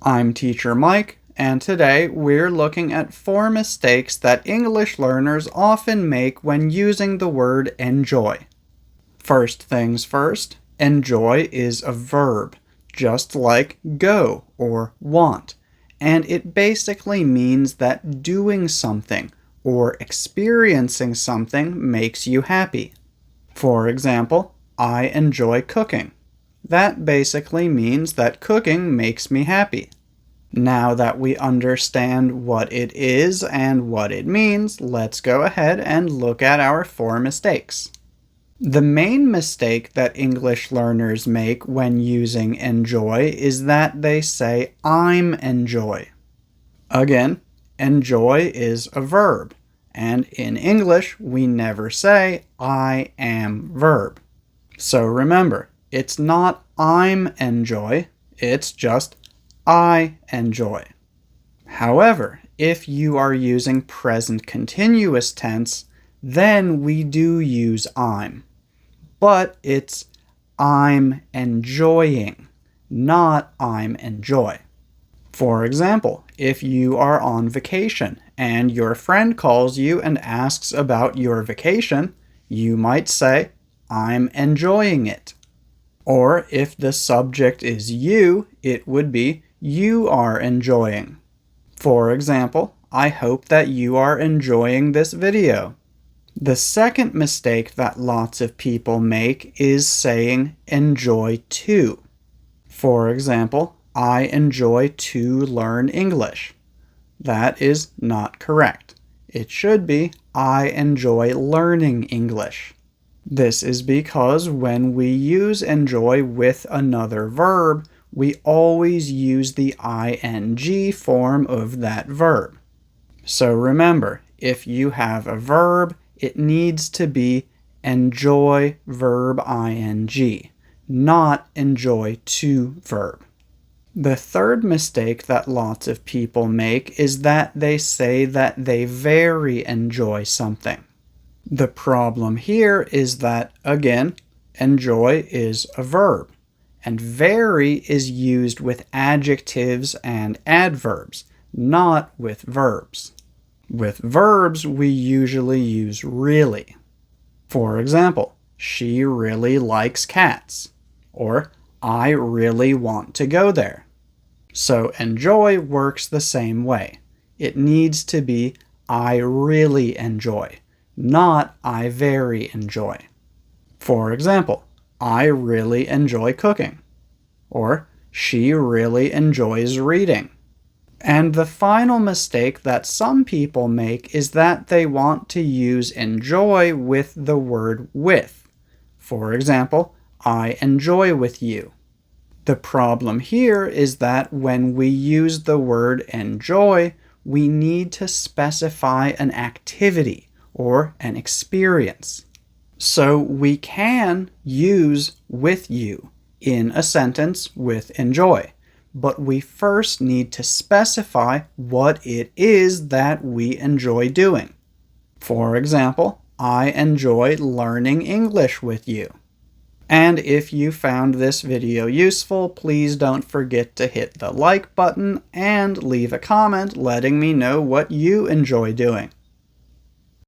I'm Teacher Mike, and today we're looking at 4 mistakes that English learners often make when using the word enjoy. First things first, enjoy is a verb, just like go or want, and it basically means that doing something or experiencing something makes you happy. For example, I enjoy cooking. That basically means that cooking makes me happy. Now that we understand what it is and what it means, let's go ahead and look at our 4 mistakes. The main mistake that English learners make when using enjoy is that they say I'm enjoy. Again, enjoy is a verb, and in English we never say I am verb. So remember, it's not I'm enjoy, it's just I enjoy. However, if you are using present continuous tense, then we do use I'm. But it's I'm enjoying, not I'm enjoy. For example, if you are on vacation and your friend calls you and asks about your vacation, you might say, I'm enjoying it. Or if the subject is you, it would be you are enjoying. For example, I hope that you are enjoying this video. The second mistake that lots of people make is saying enjoy to. For example, I enjoy to learn English. That is not correct. It should be I enjoy learning English. This is because when we use enjoy with another verb, we always use the ing form of that verb. So remember, if you have a verb, it needs to be enjoy verb ing, not enjoy to verb. The third mistake that lots of people make is that they say that they very enjoy something. The problem here is that, again, enjoy is a verb, and very is used with adjectives and adverbs, not with verbs. With verbs, we usually use really. For example, she really likes cats, or I really want to go there. So enjoy works the same way. It needs to be I really enjoy, not I very enjoy. For example, I really enjoy cooking, or she really enjoys reading. And the final mistake that some people make is that they want to use enjoy with the word with. For example, I enjoy with you. The problem here is that when we use the word enjoy, we need to specify an activity or an experience. So we can use with you in a sentence with enjoy, but we first need to specify what it is that we enjoy doing. For example, I enjoy learning English with you. And if you found this video useful, please don't forget to hit the like button and leave a comment letting me know what you enjoy doing.